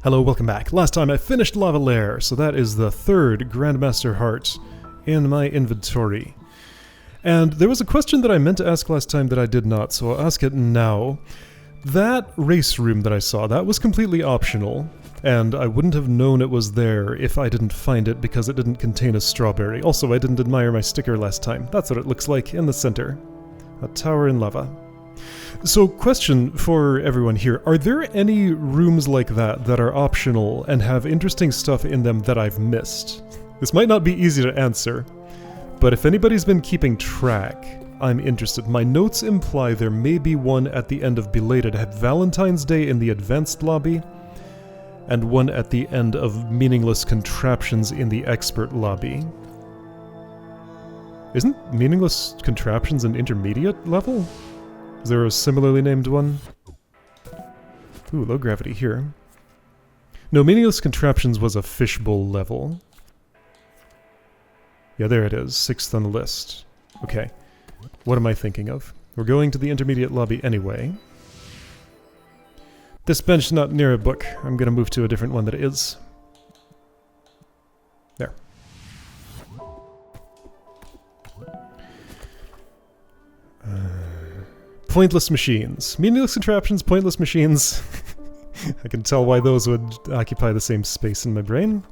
Hello, welcome back. Last time I finished Lava Lair, so that is the third Grandmaster Heart in my inventory. And there was a question that I meant to ask last time that I did not, so I'll ask it now. That race room that I saw, that was completely optional, and I wouldn't have known it was there if I didn't find it because it didn't contain a strawberry. Also, I didn't admire my sticker last time. That's what it looks like in the center. A tower in lava. So, question for everyone here. Are there any rooms like that that are optional and have interesting stuff in them that I've missed? This might not be easy to answer, but if anybody's been keeping track, I'm interested. My notes imply there may be one at the end of Belated. I had Valentine's Day in the Advanced lobby, and one at the end of Meaningless Contraptions in the Expert lobby. Isn't Meaningless Contraptions an intermediate level? Is there a similarly named one? Ooh, low gravity here. No, Meaningless Contraptions was a fishbowl level. Yeah, there it is. 6th on the list. Okay. What am I thinking of? We're going to the intermediate lobby anyway. This bench not near a book. I'm gonna move to a different one that is. There. Pointless machines. Meaningless contraptions, pointless machines. I can tell why those would occupy the same space in my brain.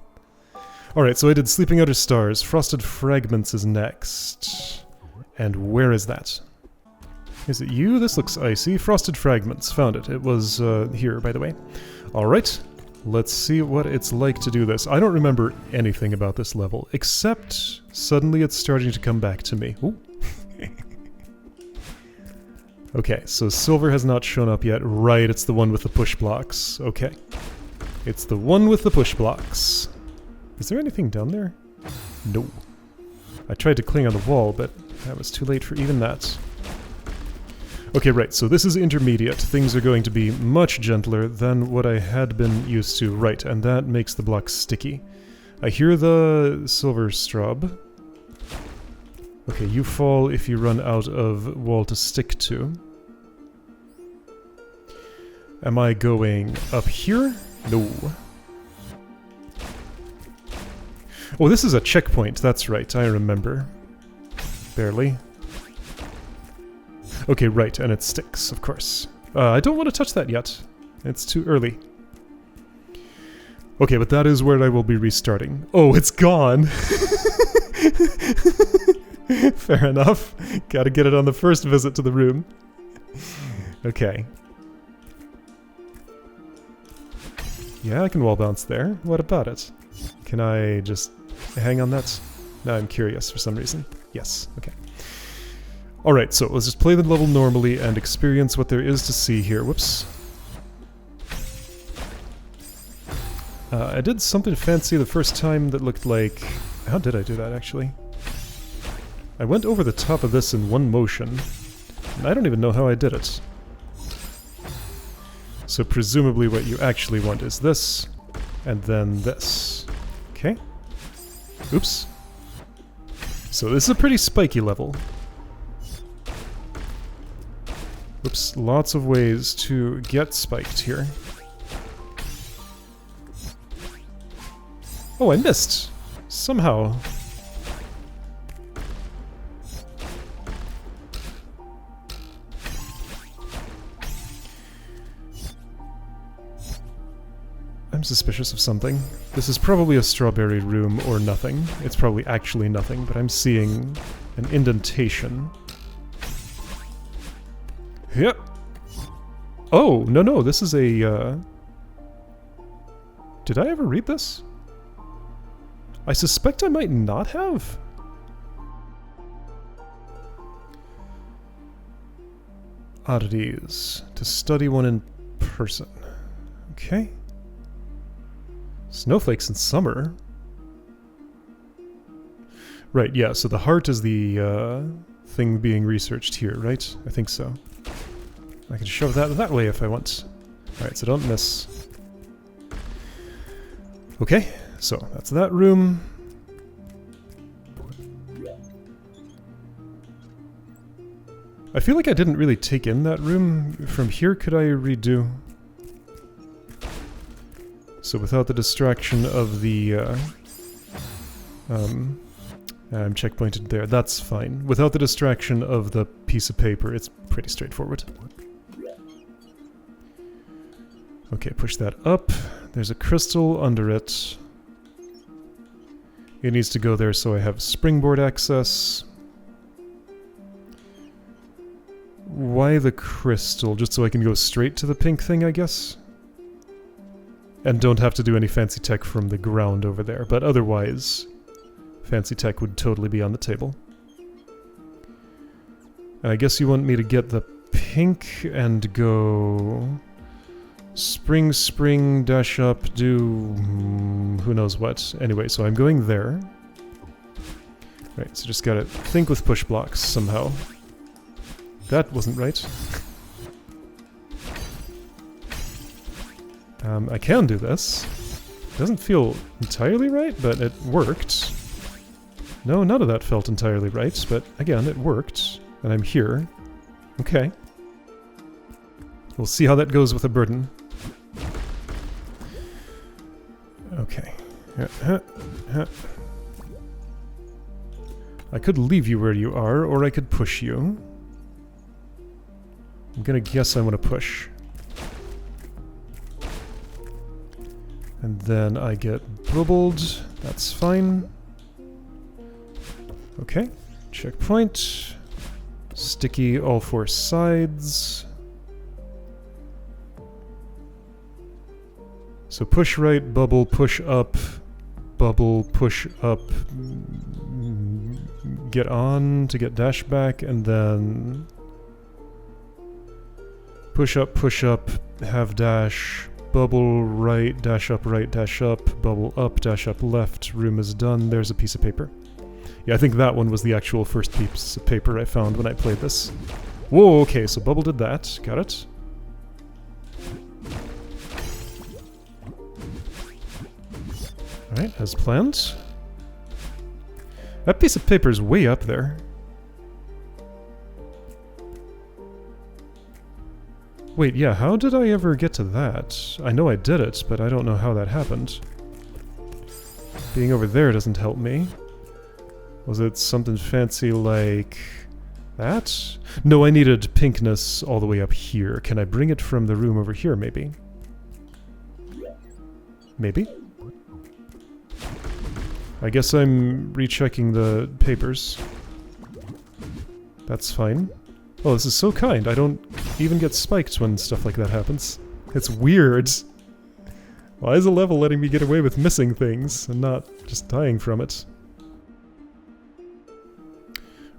Alright, so I did Sleeping Under Stars. Frosted Fragments is next. And where is that? Is it you? This looks icy. Frosted Fragments. Found it. It was here, by the way. Alright, let's see what it's like to do this. I don't remember anything about this level, except suddenly it's starting to come back to me. Ooh. Okay, so silver has not shown up yet. Right, it's the one with the push blocks. Okay. It's the one with the push blocks. Is there anything down there? No. I tried to cling on the wall, but that was too late for even that. Okay, right, so this is intermediate. Things are going to be much gentler than what I had been used to. Right, and that makes the blocks sticky. I hear the silver strub. Okay, you fall if you run out of wall to stick to. Am I going up here? No. Oh, this is a checkpoint. That's right, I remember. Barely. Okay, right, and it sticks, of course. I don't want to touch that yet. It's too early. Okay, but that is where I will be restarting. Oh, it's gone! Fair enough. Gotta get it on the first visit to the room. Okay. Yeah, I can wall bounce there. What about it? Can I just hang on that? No, I'm curious for some reason. Yes, okay. Alright, so let's just play the level normally and experience what there is to see here. Whoops. I did something fancy the first time that looked like... How did I do that, actually? I went over the top of this in one motion, and I don't even know how I did it. So presumably what you actually want is this, and then this. Okay. Oops. So this is a pretty spiky level. Oops, lots of ways to get spiked here. Oh, I missed! Somehow. I'm suspicious of something. This is probably a strawberry room or nothing. It's probably actually nothing, but I'm seeing an indentation. Yep. Oh, no, this is a, Did I ever read this? I suspect I might not have. Oddities. To study one in person. Okay. Snowflakes in summer. Right, yeah, so the heart is the thing being researched here, right? I think so. I can shove that way if I want. Alright, so don't miss. Okay, so that's that room. I feel like I didn't really take in that room. From here, could I redo? So without the distraction of the... I'm checkpointed there, that's fine. Without the distraction of the piece of paper, it's pretty straightforward. Okay, push that up. There's a crystal under it. It needs to go there so I have springboard access. Why the crystal? Just so I can go straight to the pink thing, I guess? And don't have to do any fancy tech from the ground over there, but otherwise, fancy tech would totally be on the table. And I guess you want me to get the pink and go... Spring, dash up, do... who knows what. Anyway, so I'm going there. Right, so just gotta think with push blocks somehow. That wasn't right. I can do this. Doesn't feel entirely right, but it worked. No, none of that felt entirely right, but again, it worked. And I'm here. Okay. We'll see how that goes with a burden. Okay. I could leave you where you are, or I could push you. I'm gonna guess I want to push. And then I get bubbled. That's fine. Okay. Checkpoint. Sticky all four sides. So push right, bubble, push up, bubble, push up, get on to get dash back, and then push up, have dash, bubble right, dash up, bubble up, dash up left, room is done, there's a piece of paper. Yeah, I think that one was the actual first piece of paper I found when I played this. Whoa, okay, so bubble did that, got it. Alright, as planned. That piece of paper is way up there. Wait, yeah, how did I ever get to that? I know I did it, but I don't know how that happened. Being over there doesn't help me. Was it something fancy like that? No, I needed pinkness all the way up here. Can I bring it from the room over here, maybe? Maybe? I guess I'm rechecking the papers. That's fine. Oh, this is so kind. I don't even get spiked when stuff like that happens. It's weird. Why is a level letting me get away with missing things and not just dying from it?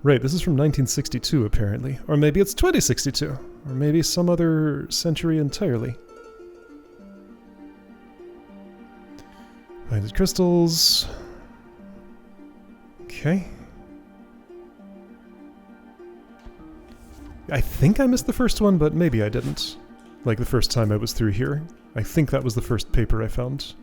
Right, this is from 1962 apparently. Or maybe it's 2062. Or maybe some other century entirely. Blinded crystals. Okay. I think I missed the first one, but maybe I didn't. Like the first time I was through here. I think that was the first paper I found.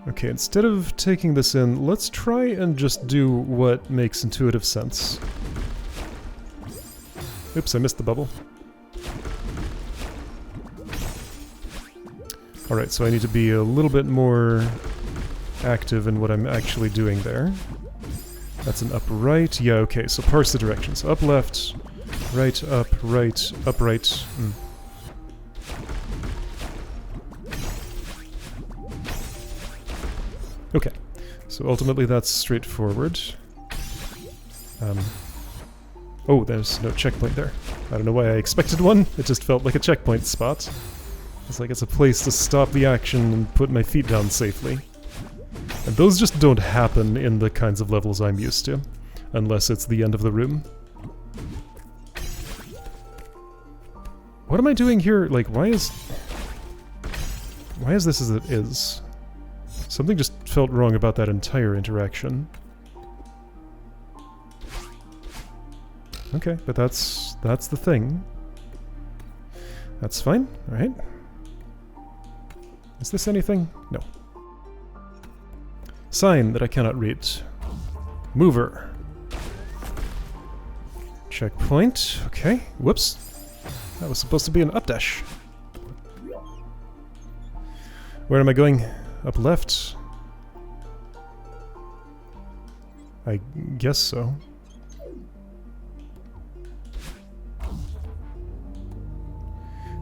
Okay, instead of taking this in, let's try and just do what makes intuitive sense. Oops, I missed the bubble. Alright, so I need to be a little bit more active in what I'm actually doing there. That's an up right. Yeah, okay, so parse the directions. Up left, right, up right. Okay, so ultimately that's straightforward. Oh, there's no checkpoint there. I don't know why I expected one, it just felt like a checkpoint spot. It's like it's a place to stop the action and put my feet down safely. And those just don't happen in the kinds of levels I'm used to, unless it's the end of the room. What am I doing here? Like, why is this as it is? Something just felt wrong about that entire interaction. Okay, but that's the thing. That's fine, alright. Is this anything? No. Sign that I cannot read. Mover. Checkpoint. Okay. Whoops. That was supposed to be an updash. Where am I going? Up left? I guess so.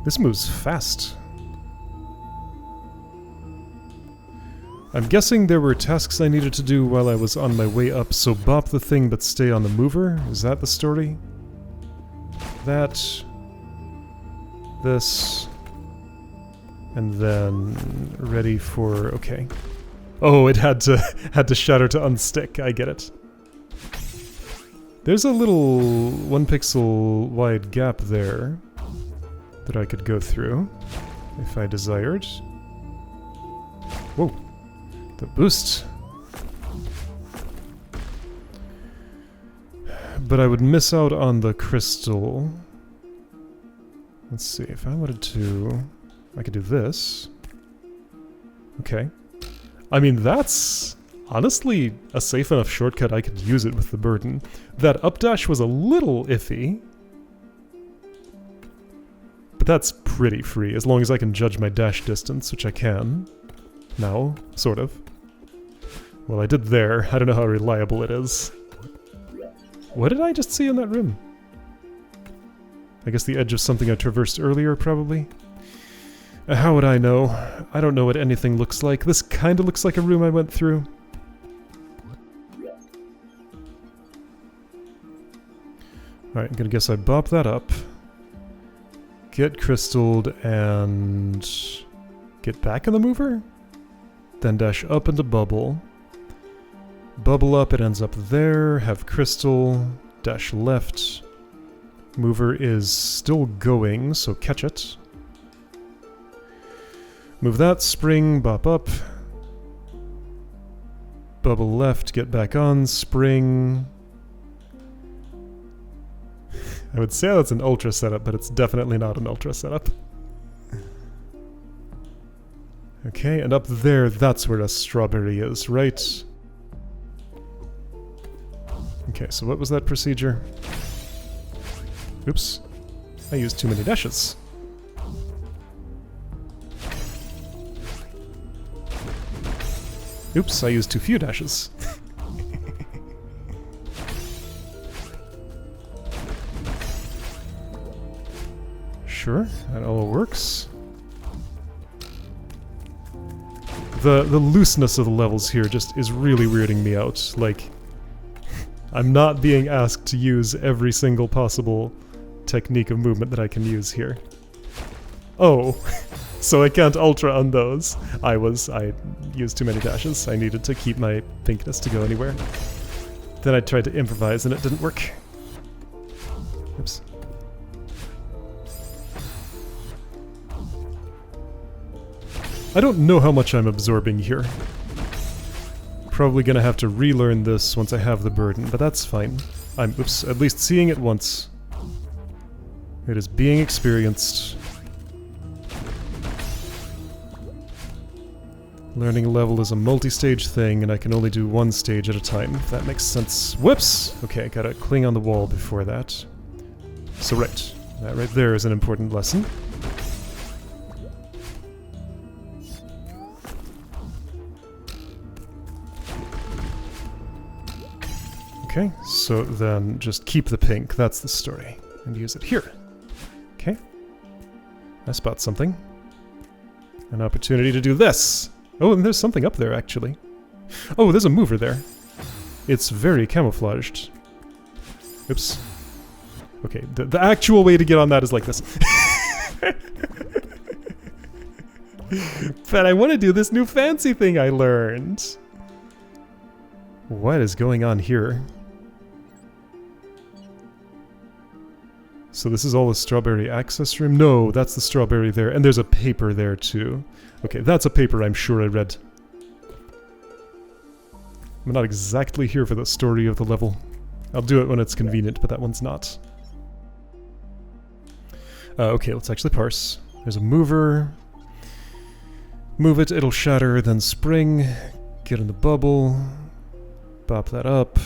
This moves fast. I'm guessing there were tasks I needed to do while I was on my way up, so bop the thing but stay on the mover? Is that the story? That... this... and then... ready for... okay. Oh, it had to shatter to unstick, I get it. There's a little 1 pixel wide gap there that I could go through if I desired. Whoa. The boost. But I would miss out on the crystal. Let's see, if I wanted to... I could do this. Okay. I mean, that's honestly a safe enough shortcut I could use it with the burden. That updash was a little iffy. But that's pretty free, as long as I can judge my dash distance, which I can. Now, sort of. Well, I did there. I don't know how reliable it is. What did I just see in that room? I guess the edge of something I traversed earlier, probably? How would I know? I don't know what anything looks like. This kinda looks like a room I went through. Alright, I'm gonna guess I bop that up. Get crystalled and... get back in the mover? Then dash up into bubble. Bubble up, it ends up there. Have crystal. Dash left. Mover is still going, so catch it. Move that, spring, bop up. Bubble left, get back on, spring. I would say that's an ultra setup, but it's definitely not an ultra setup. Okay, and up there, that's where a strawberry is, right? Okay, so what was that procedure? Oops. I used too many dashes. Oops, I used too few dashes. Sure, that all works. The looseness of the levels here just is really weirding me out. Like, I'm not being asked to use every single possible technique of movement that I can use here. Oh, so I can't ultra on those. I used too many dashes. I needed to keep my pinkness to go anywhere. Then I tried to improvise and it didn't work. Oops. I don't know how much I'm absorbing here. Probably gonna have to relearn this once I have the burden, but that's fine. I'm, oops, at least seeing it once. It is being experienced. Learning a level is a multi-stage thing, and I can only do one stage at a time, if that makes sense. Whoops! Okay, gotta cling on the wall before that. So right, that right there is an important lesson. Okay, so then just keep the pink, that's the story, and use it here. Okay, I spot something. An opportunity to do this! Oh, and there's something up there, actually. Oh, there's a mover there. It's very camouflaged. Oops. Okay, the actual way to get on that is like this. But I want to do this new fancy thing I learned. What is going on here? So this is all the strawberry access room? No, that's the strawberry there. And there's a paper there too. Okay, that's a paper I'm sure I read. I'm not exactly here for the story of the level. I'll do it when it's convenient, but that one's not. Okay, let's actually parse. There's a mover. Move it, it'll shatter, then spring. Get in the bubble. Bop that up.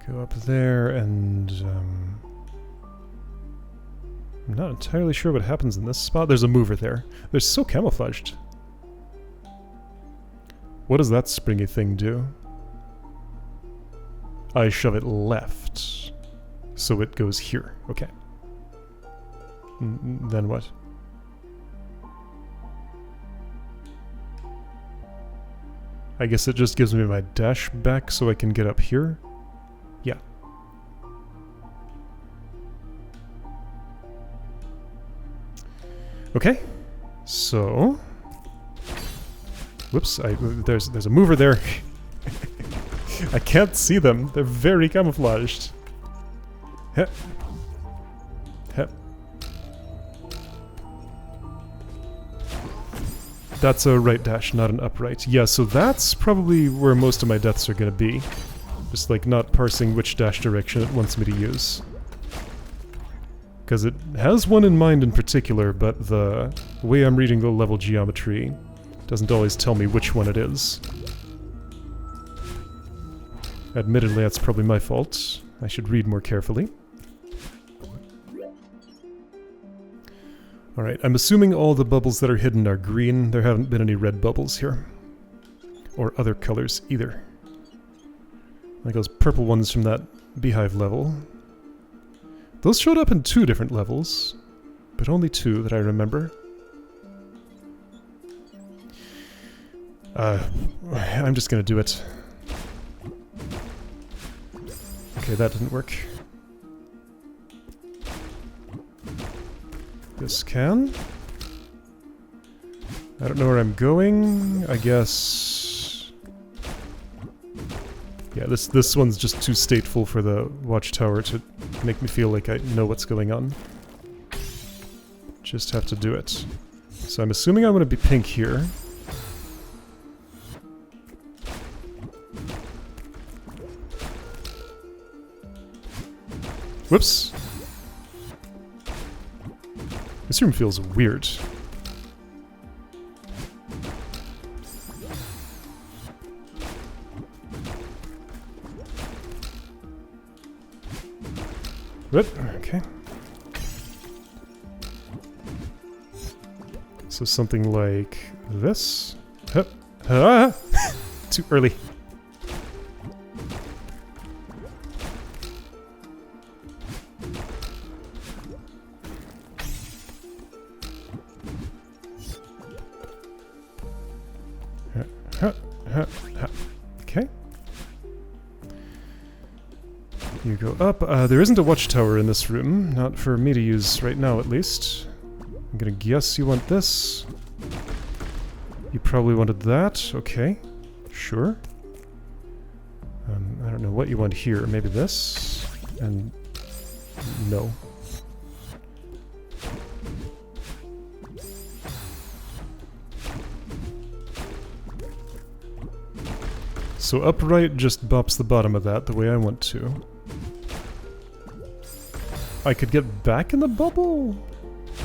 Go up there and... I'm not entirely sure what happens in this spot. There's a mover there. They're so camouflaged. What does that springy thing do? I shove it left. So it goes here. Okay. Then what? I guess it just gives me my dash back so I can get up here? Yeah. Okay. So... Whoops, there's a mover there. I can't see them. They're very camouflaged. Hep. Hep. That's a right dash, not an upright. Yeah, so that's probably where most of my deaths are gonna be. Just like not parsing which dash direction it wants me to use. Because it has one in mind in particular, but the way I'm reading the level geometry doesn't always tell me which one it is. Admittedly, that's probably my fault. I should read more carefully. Alright, I'm assuming all the bubbles that are hidden are green. There haven't been any red bubbles here. Or other colors either. Like those purple ones from that beehive level. Those showed up in 2 different levels, but only 2 that I remember. I'm just gonna do it. Okay, that didn't work. This can. I don't know where I'm going. I guess... Yeah, this one's just too stateful for the watchtower to make me feel like I know what's going on. Just have to do it. So I'm assuming I'm gonna be pink here. Whoops. This room feels weird. Whoop, okay. So something like this. Hup. Ah! Too early. Okay. You go up. There isn't a watchtower in this room. Not for me to use right now, at least. I'm gonna guess you want this. You probably wanted that. Okay. Sure. I don't know what you want here. Maybe this? And... no. So upright just bops the bottom of that the way I want to. I could get back in the bubble?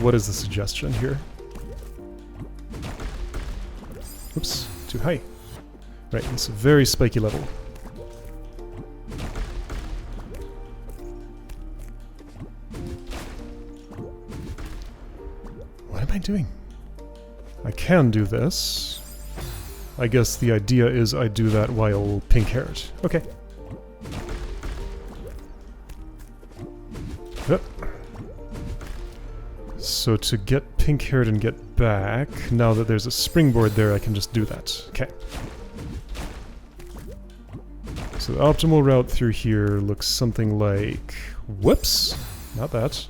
What is the suggestion here? Oops, too high. Right, it's a very spiky level. What am I doing? I can do this. I guess the idea is I do that while pink-haired. Okay. Yep. So to get pink-haired and get back, now that there's a springboard there, I can just do that. Okay. So the optimal route through here looks something like... whoops! Not that.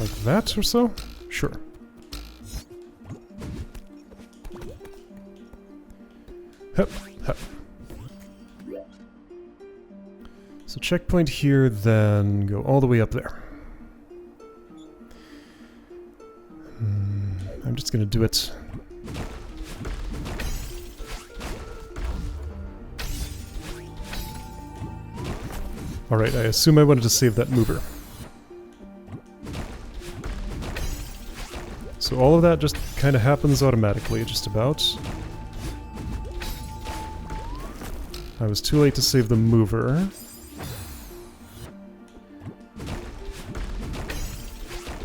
Like that or so? Sure. Hup, hup. So checkpoint here, then go all the way up there. I'm just gonna do it. Alright, I assume I wanted to save that mover. So all of that just kind of happens automatically, just about. I was too late to save the mover.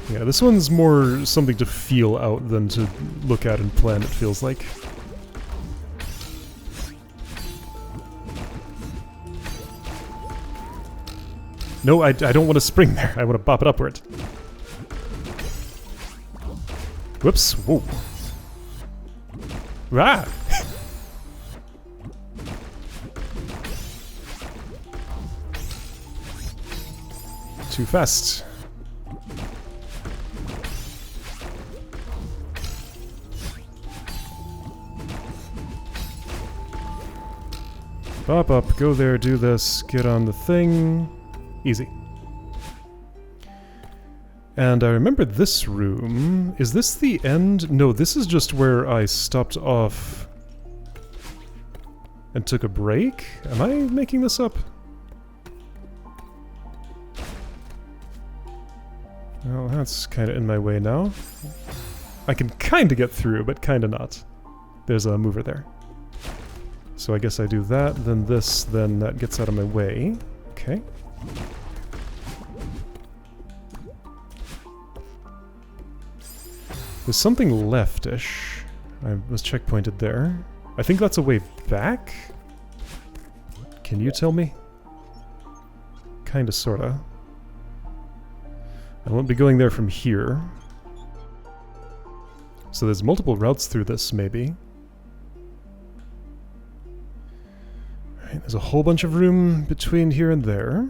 Yeah, this one's more something to feel out than to look at and plan, it feels like. No, I don't want to spring there. I want to bop it upward. Whoops. Whoa. Ah! Too fast. Pop up, go there, do this, get on the thing. Easy. And I remember this room. Is this the end? No, this is just where I stopped off and took a break? Am I making this up? Well, that's kind of in my way now. I can kind of get through, but kind of not. There's a mover there. So I guess I do that, then this, then that gets out of my way. Okay. There's something left-ish. I was checkpointed there. I think that's a way back? Can you tell me? Kinda, sorta. I won't be going there from here. So there's multiple routes through this, maybe. Alright, there's a whole bunch of room between here and there.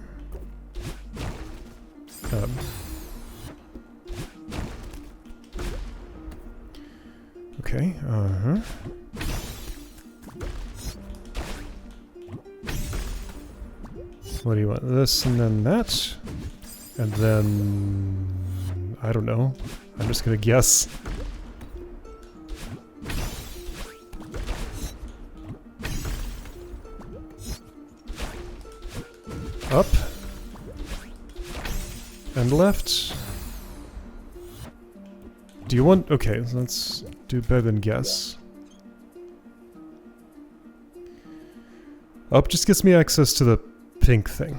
Okay, uh-huh. What do you want? This and then that. And then... I don't know. I'm just gonna guess. Up. And left. Do you want... Okay, let's do better than guess. Up just gets me access to the pink thing.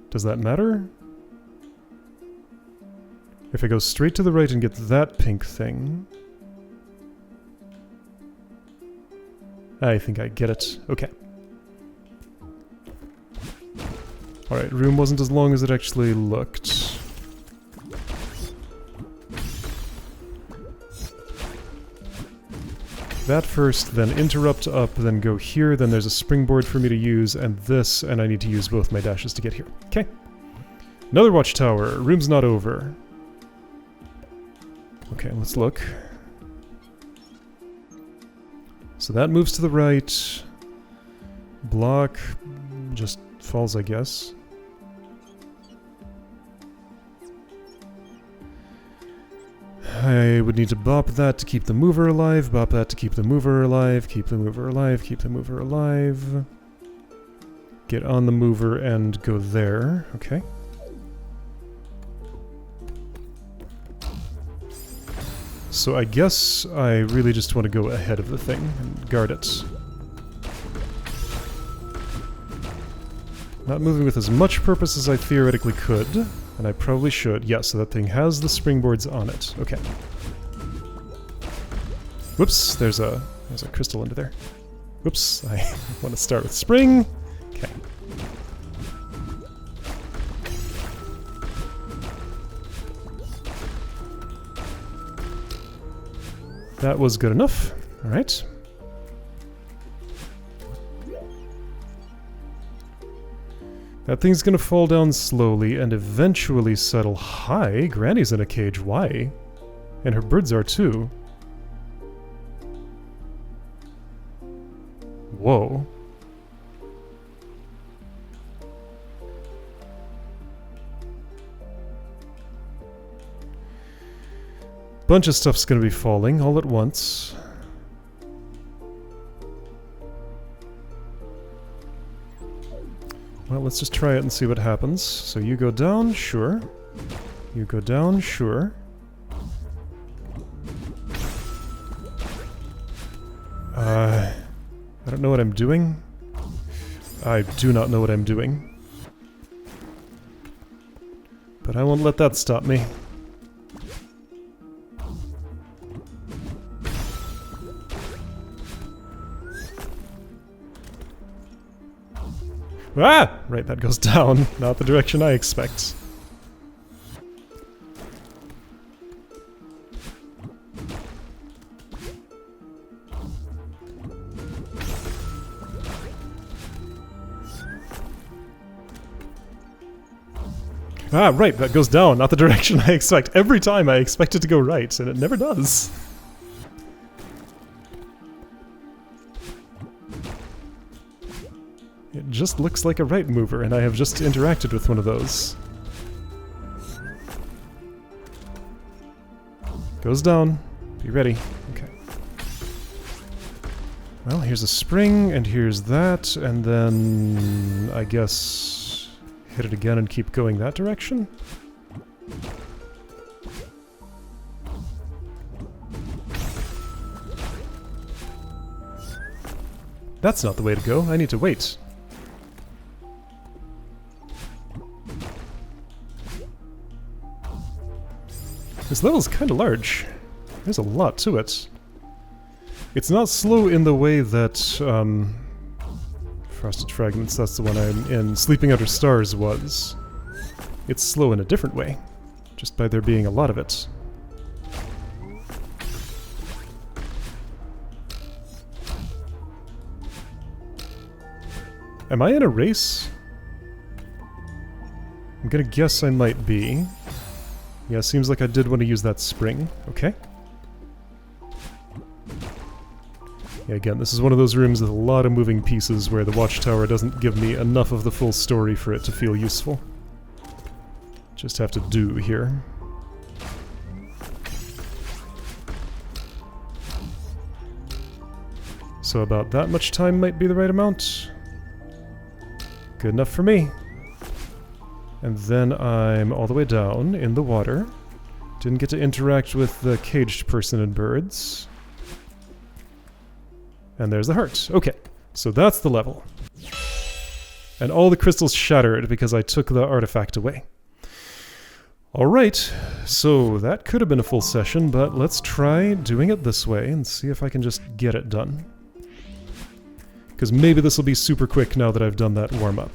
Does that matter? If I go straight to the right and get that pink thing... I think I get it. Okay. Alright, room wasn't as long as it actually looked. That first, then interrupt up, then go here, then there's a springboard for me to use, and this, and I need to use both my dashes to get here. Okay. Another watchtower. Room's not over. Okay, let's look. So that moves to the right. Block just falls, I guess. I would need to bop that to keep the mover alive, bop that to keep the mover alive, keep the mover alive, keep the mover alive. Get on the mover and go there. Okay. So I guess I really just want to go ahead of the thing and guard it. Not moving with as much purpose as I theoretically could. And I probably should. Yeah, so that thing has the springboards on it. Okay. Whoops, there's a crystal under there. Whoops, I want to start with spring. Okay. That was good enough. All right. That thing's gonna fall down slowly and eventually settle. Hi, Granny's in a cage. Why? And her birds are too. Whoa. Bunch of stuff's gonna be falling all at once. Well, let's just try it and see what happens. So you go down, sure. You go down, sure. I don't know what I'm doing. I do not know what I'm doing. But I won't let that stop me. Ah! Right, that goes down. Not the direction I expect. Ah, right, that goes down, not the direction I expect. Every time I expect it to go right, and it never does. It just looks like a right mover, and I have just interacted with one of those. Goes down. Be ready. Okay. Well, here's a spring, and here's that, and then I guess hit it again and keep going that direction. That's not the way to go. I need to wait. This level's kind of large. There's a lot to it. It's not slow in the way that Frosted Fragments, that's the one I'm in, Sleeping Under Stars was. It's slow in a different way, just by there being a lot of it. Am I in a race? I'm gonna guess I might be. Yeah, seems like I did want to use that spring. Okay. Yeah, again, this is one of those rooms with a lot of moving pieces where the watchtower doesn't give me enough of the full story for it to feel useful. Just have to do here. So about that much time might be the right amount. Good enough for me. And then I'm all the way down in the water. Didn't get to interact with the caged person and birds. And there's the heart. Okay, so that's the level. And all the crystals shattered because I took the artifact away. Alright, so that could have been a full session, but let's try doing it this way and see if I can just get it done. Because maybe this will be super quick now that I've done that warm-up.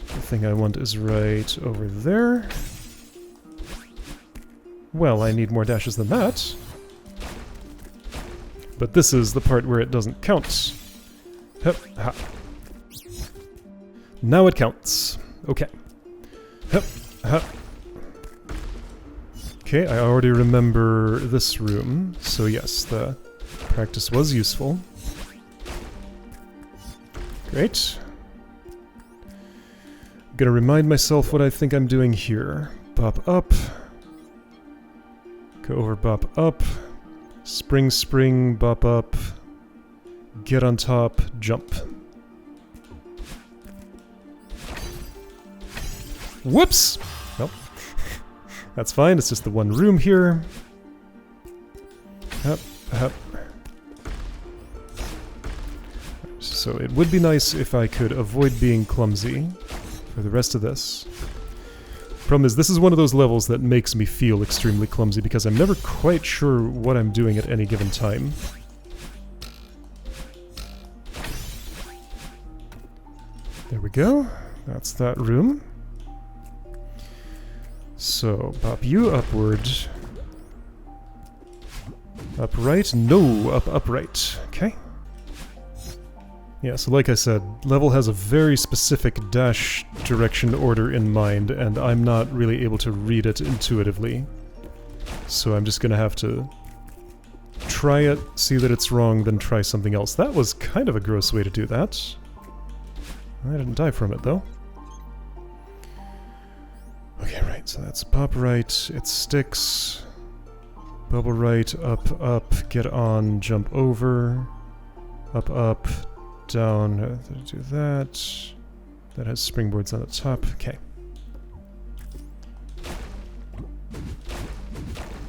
The thing I want is right over there. Well, I need more dashes than that. But this is the part where it doesn't count. Hup, ha. Now it counts. Okay. Hup, ha. Okay, I already remember this room, so yes, the practice was useful. Great. I'm gonna remind myself what I think I'm doing here. Bop up. Go over, bop up. Spring, spring, bop up. Get on top, jump. Whoops! Well, that's fine, it's just the one room here. Up, up. So it would be nice if I could avoid being clumsy for the rest of this. Problem is, this is one of those levels that makes me feel extremely clumsy because I'm never quite sure what I'm doing at any given time. There we go. That's that room. So, pop you upward. Upright? No, upright. Okay. Yeah, so like I said, level has a very specific dash direction order in mind, and I'm not really able to read it intuitively. So I'm just gonna have to try it, see that it's wrong, then try something else. That was kind of a gross way to do that. I didn't die from it, though. Okay, right, so that's pop right, it sticks. Bubble right, up, get on, jump over. Up, down, do that. That has springboards on the top, okay.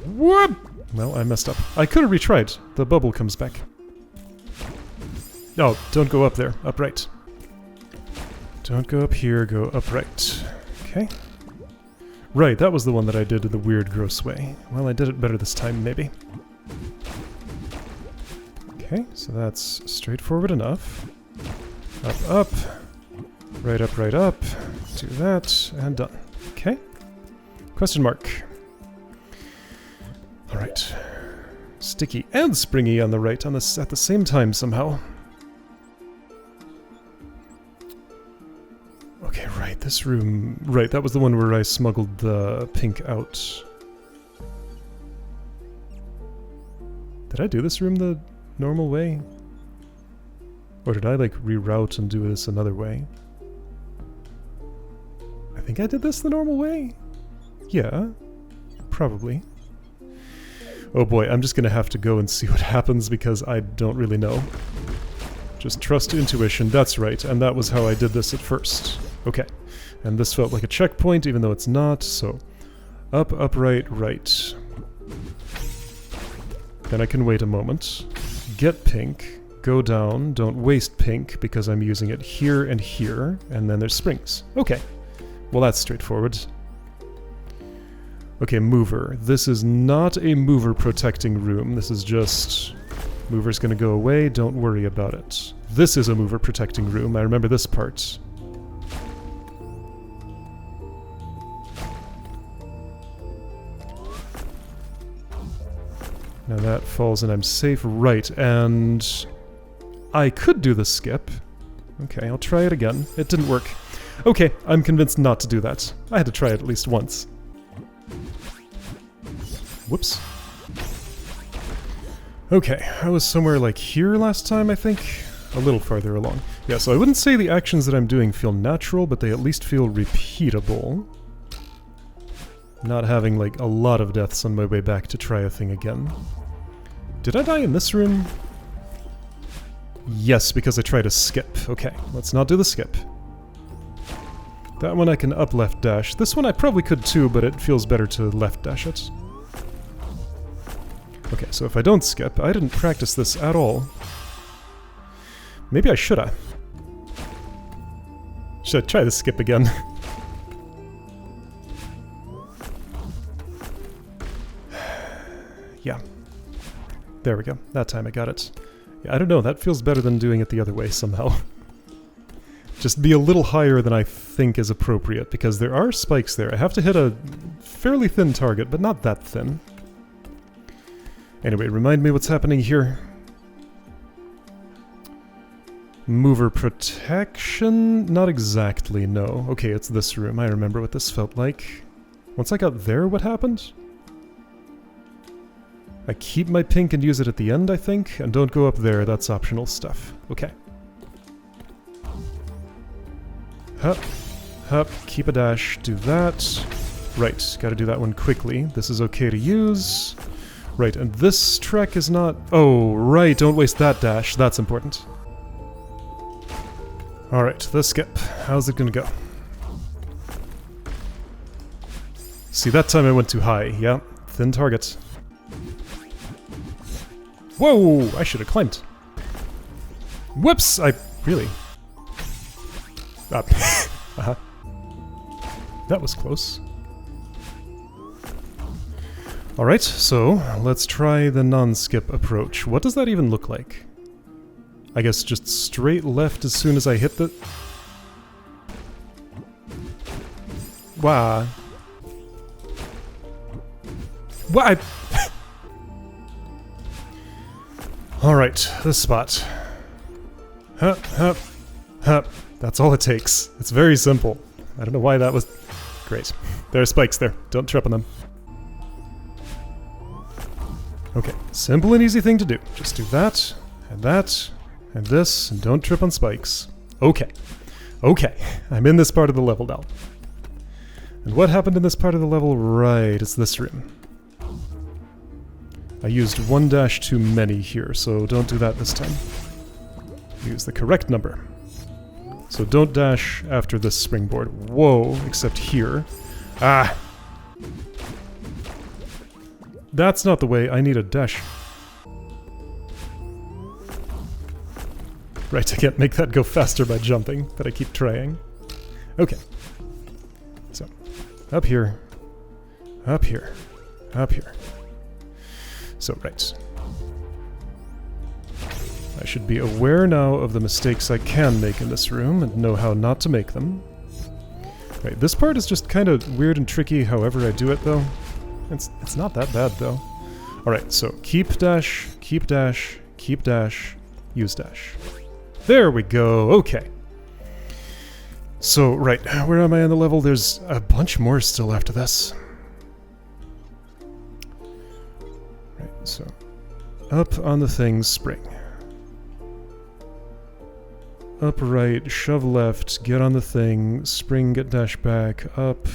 Whoop! Well, I messed up. I could have retried. The bubble comes back. No, don't go up there. Upright. Don't go up here, go upright. Okay. Right, that was the one that I did in the weird, gross way. Well, I did it better this time, maybe. Okay, so that's straightforward enough. Up, up. Right up, right up. Do that, and done. Okay. Question mark. Alright. Sticky and springy on the right on this at the same time somehow. Okay, right, this room... Right, that was the one where I smuggled the pink out. Did I do this room the normal way? Or did I, like, reroute and do this another way? I think I did this the normal way? Yeah, probably. Oh boy, I'm just gonna have to go and see what happens because I don't really know. Just trust intuition, that's right, and that was how I did this at first. Okay, and this felt like a checkpoint even though it's not, so up, upright, right. Then I can wait a moment, get pink, go down, don't waste pink because I'm using it here, and then there's springs. Okay, well that's straightforward. Okay, mover. This is not a mover protecting room. This is just... Mover's gonna go away, don't worry about it. This is a mover protecting room, I remember this part. Now that falls and I'm safe, right, and... I could do the skip. Okay, I'll try it again. It didn't work. Okay, I'm convinced not to do that. I had to try it at least once. Whoops. Okay, I was somewhere like here last time, I think? A little farther along. Yeah, so I wouldn't say the actions that I'm doing feel natural, but they at least feel repeatable. Not having, like, a lot of deaths on my way back to try a thing again. Did I die in this room? Yes, because I tried a skip. Okay, let's not do the skip. That one I can up left dash. This one I probably could too, but it feels better to left dash it. Okay, so if I don't skip, I didn't practice this at all. Maybe I shoulda. Should I try the skip again? Yeah. There we go. That time I got it. Yeah, I don't know, that feels better than doing it the other way somehow. Just be a little higher than I think is appropriate, because there are spikes there. I have to hit a fairly thin target, but not that thin. Anyway, remind me what's happening here. Mover protection? Not exactly, no. Okay, it's this room. I remember what this felt like. Once I got there, what happened? I keep my pink and use it at the end, I think, and don't go up there, that's optional stuff. Okay. Hup, hup, keep a dash, do that. Right, gotta do that one quickly. This is okay to use. Right, and this track is not... Oh, right, don't waste that dash, that's important. Alright, the skip. How's it gonna go? See, that time I went too high, yeah. Thin target. Whoa! I should have climbed. Whoops! I... really? Uh-huh. That was close. Alright, so let's try the non-skip approach. What does that even look like? I guess just straight left as soon as I hit the... Wow. What? Alright, this spot. Hup, hup, hup. That's all it takes. It's very simple. I don't know why that was... Great. There are spikes there. Don't trip on them. Okay, simple and easy thing to do. Just do that, and this, and don't trip on spikes. Okay. Okay, I'm in this part of the level now. And what happened in this part of the level? Right, it's this room. I used one dash too many here, so don't do that this time. Use the correct number. So don't dash after this springboard. Whoa, except here. Ah! That's not the way. I need a dash. Right, I can't make that go faster by jumping, but I keep trying. Okay. So, up here, up here, up here. So, right. I should be aware now of the mistakes I can make in this room and know how not to make them. Right, this part is just kind of weird and tricky however I do it, though. It's not that bad, though. Alright, so keep dash, keep dash, keep dash, use dash. There we go, okay. So, right, where am I on the level? There's a bunch more still after this. Right, so, up on the thing, spring. Up right, shove left, get on the thing, spring, get dash back, up,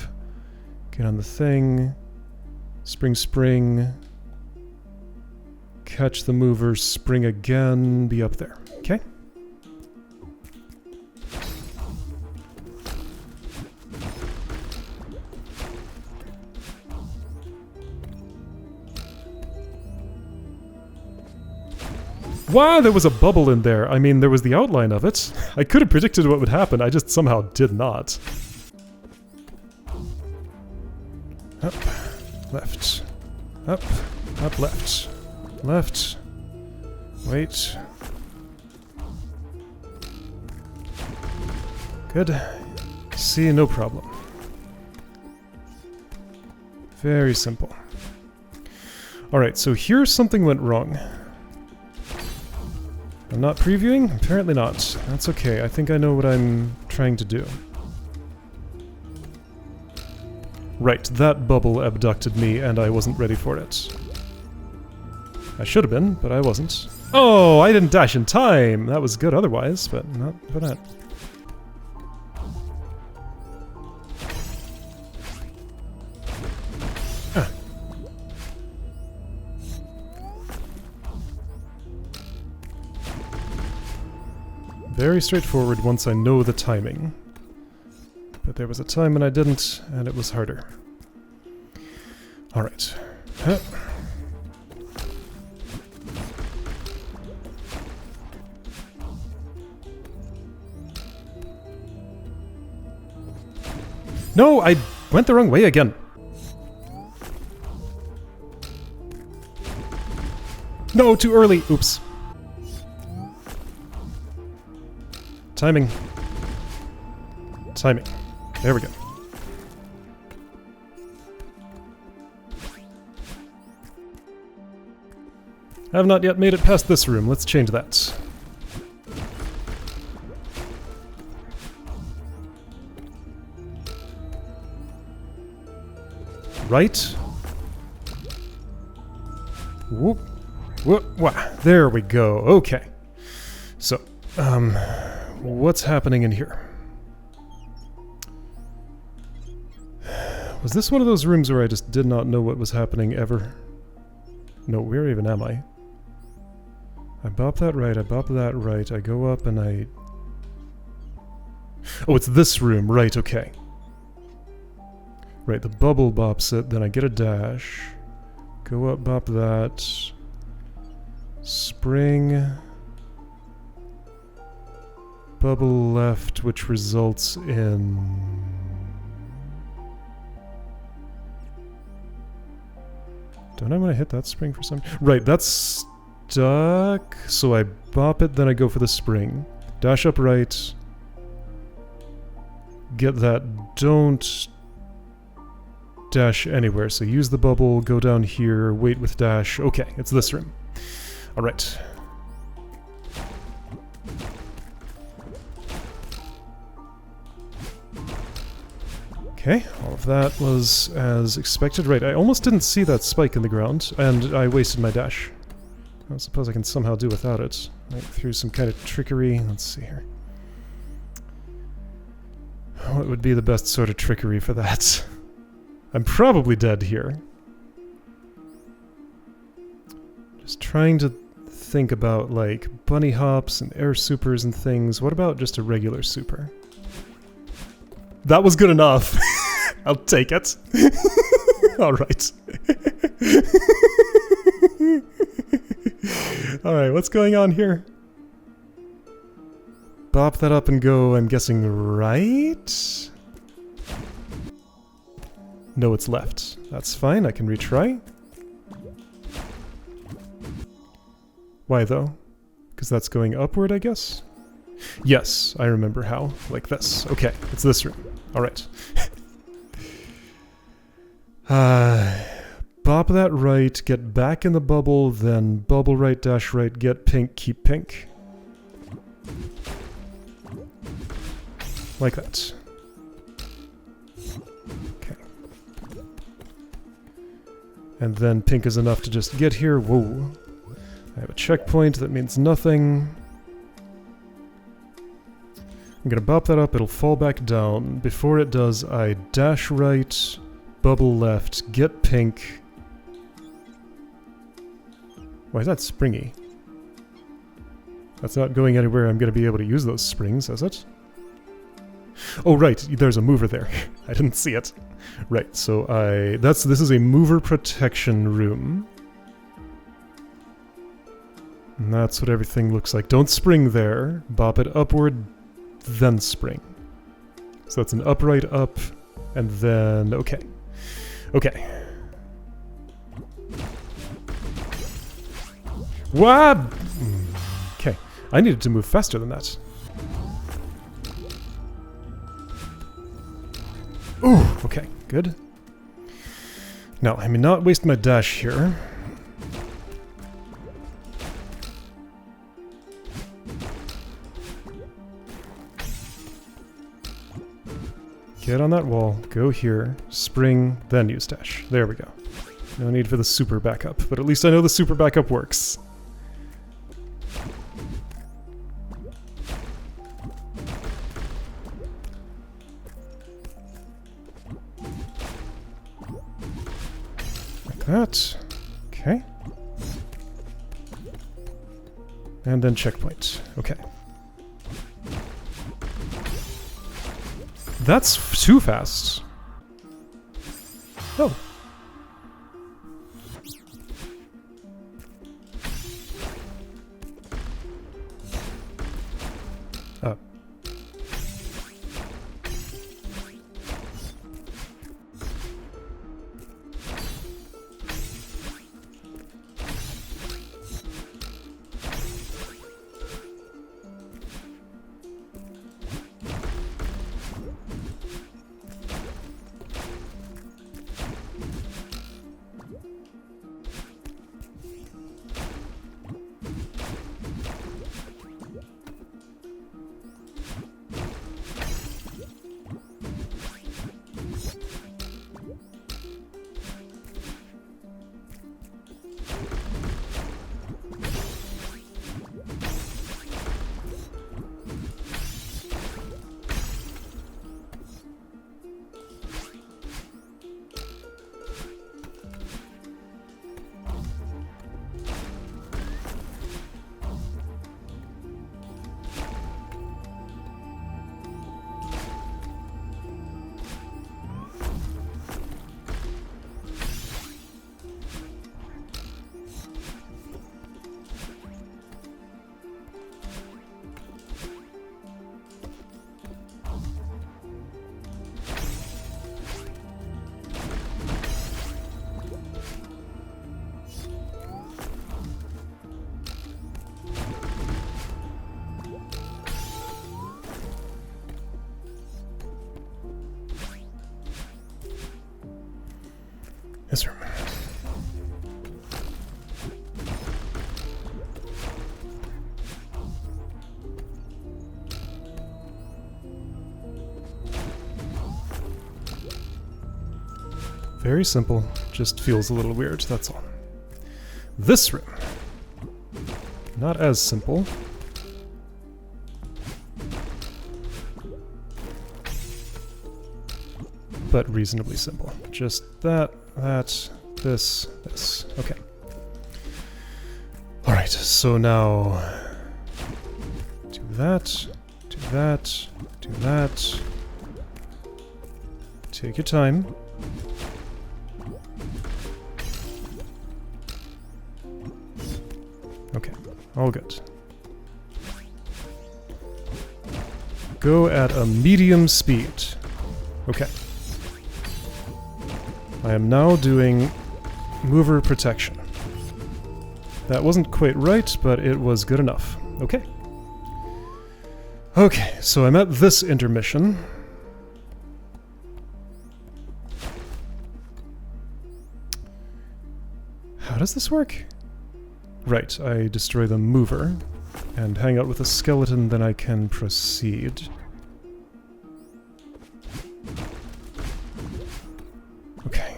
get on the thing, spring, spring, catch the mover, spring again, be up there, okay? Wow, there was a bubble in there. I mean, there was the outline of it. I could have predicted what would happen, I just somehow did not. Up, left, up, up, left, left, wait. Good. See, no problem. Very simple. Alright, so here something went wrong. I'm not previewing? Apparently not. That's okay. I think I know what I'm trying to do. Right, that bubble abducted me and I wasn't ready for it. I should have been, but I wasn't. Oh, I didn't dash in time! That was good otherwise, but not for that. Very straightforward once I know the timing. But there was a time when I didn't, and it was harder. Alright. No, I went the wrong way again. No, too early. Oops. Timing. Timing. There we go. I have not yet made it past this room. Let's change that. Right. Whoop. Whoop. Wah. There we go. Okay. So, what's happening in here? Was this one of those rooms where I just did not know what was happening ever? No, where even am I? I bop that right, I bop that right, I go up and I... Oh, it's this room, right, okay. Right, the bubble bops it, then I get a dash. Go up, bop that. Spring... Bubble left, which results in... Don't I want to hit that spring for some... Right, that's stuck. So I bop it, then I go for the spring. Dash up right. Get that. Don't dash anywhere. So use the bubble, go down here, wait with dash. Okay, it's this room. Alright. Okay, all of that was as expected. Right, I almost didn't see that spike in the ground, and I wasted my dash. I suppose I can somehow do without it. Right, through some kind of trickery. Let's see here. What would be the best sort of trickery for that? I'm probably dead here. Just trying to think about, like, bunny hops and air supers and things. What about just a regular super? That was good enough. I'll take it. All right. Alright, what's going on here? Bop that up and go, I'm guessing right? No, it's left. That's fine, I can retry. Why though? Because that's going upward, I guess? Yes, I remember how. Like this. Okay, it's this room. Alright. Bop that right, get back in the bubble, then bubble right, dash right, get pink, keep pink. Like that. Okay. And then pink is enough to just get here. Whoa. I have a checkpoint, that means nothing. I'm gonna bop that up, it'll fall back down. Before it does, I dash right, bubble left, get pink. Why is that springy? That's not going anywhere I'm gonna be able to use those springs, is it? Oh right, there's a mover there. I didn't see it. Right, so this is a mover protection room. And that's what everything looks like. Don't spring there. Bop it upward, then spring. So that's an upright up, and then... okay. Okay. What? Okay. I needed to move faster than that. Ooh, okay, good. Now, I may not waste my dash here. Get on that wall, go here, spring, then use dash. There we go. No need for the super backup, but at least I know the super backup works. Like that. Okay. And then checkpoint. Okay. That's too fast. Oh. This room. Very simple, just feels a little weird, that's all. This room. Not as simple. But reasonably simple. Just that, this. Okay. Alright, so now... do that, do that, do that. Take your time. Okay. All good. Go at a medium speed. Okay. I am now doing mover protection. That wasn't quite right, but it was good enough. Okay. Okay, so I'm at this intermission. How does this work? Right, I destroy the mover and hang out with a skeleton, then I can proceed. Okay.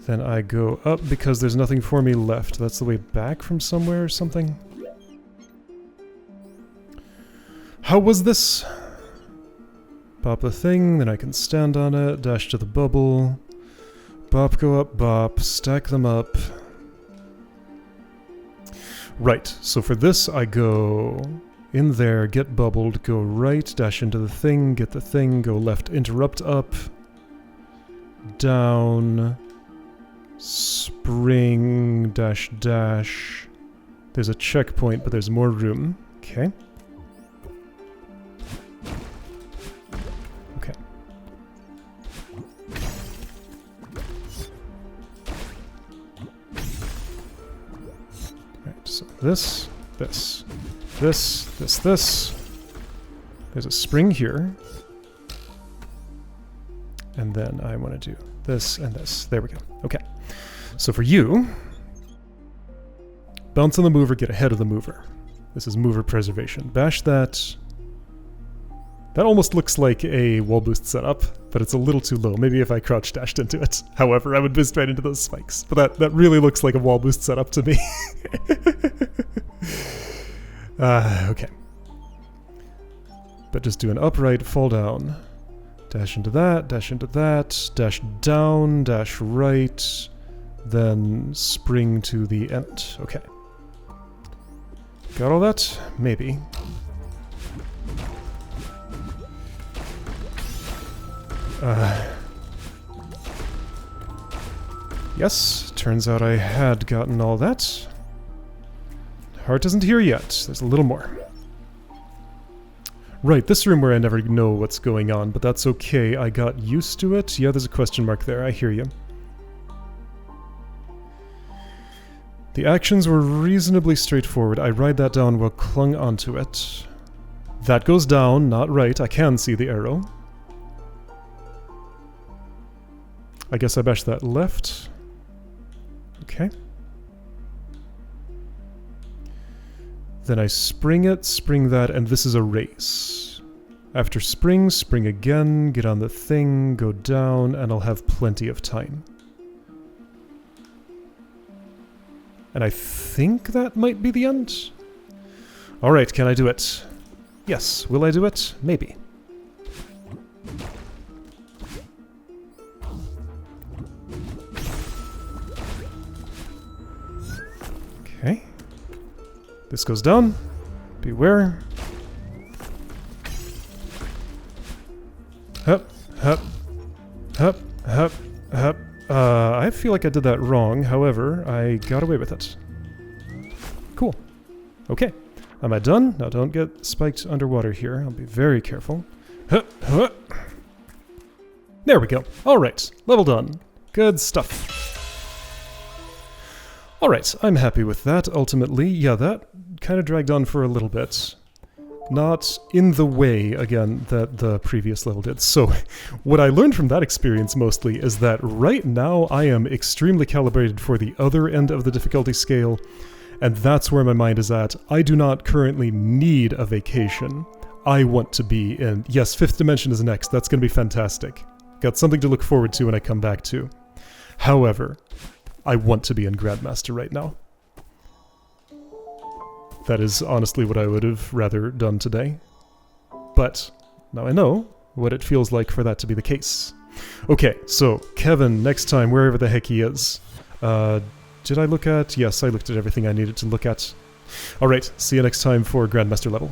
Then I go up because there's nothing for me left. That's the way back from somewhere or something. How was this? Pop the thing, then I can stand on it, dash to the bubble. Bop, go up, bop, stack them up. Right, so for this I go in there, get bubbled, go right, dash into the thing, get the thing, go left, interrupt up, down, spring, dash, dash. There's a checkpoint, but there's more room. Okay. Okay. Right, so this. There's a spring here. And then I want to do this and this. There we go. Okay. So for you, bounce on the mover, get ahead of the mover. This is mover preservation. Bash that. That almost looks like a wall boost setup, but it's a little too low. Maybe if I crouch dashed into it. However, I would boost right into those spikes. But that really looks like a wall boost setup to me. Okay. But just do an upright, fall down. Dash into that, dash down, dash right, then spring to the end. Okay. Got all that? Maybe. Yes, turns out I had gotten all that. Heart isn't here yet. There's a little more. Right, this room where I never know what's going on, but that's okay. I got used to it. Yeah, there's a question mark there. I hear you. The actions were reasonably straightforward. I ride that down while clung onto it. That goes down, not right. I can see the arrow. I guess I bash that left. Okay. Then I spring it, spring that, and this is a race. After spring, spring again, get on the thing, go down, and I'll have plenty of time. And I think that might be the end. Alright, can I do it? Yes. Will I do it? Maybe. Okay. This goes down. Beware. Hup, hup, hup, hup, hup. I feel like I did that wrong, however, I got away with it. Cool. Okay. Am I done? Now don't get spiked underwater here. I'll be very careful. Hup, hup. There we go. Alright. Level done. Good stuff. Alright, I'm happy with that, ultimately. Yeah, that kind of dragged on for a little bit. Not in the way, again, that the previous level did. So, what I learned from that experience mostly is that right now I am extremely calibrated for the other end of the difficulty scale, and that's where my mind is at. I do not currently need a vacation. I want to be in... Yes, 5th Dimension is next. That's going to be fantastic. Got something to look forward to when I come back to. However, I want to be in Grandmaster right now. That is honestly what I would have rather done today. But now I know what it feels like for that to be the case. Okay, so Kevin, next time, wherever the heck he is. Did I look at? Yes, I looked at everything I needed to look at. Alright, see you next time for Grandmaster level.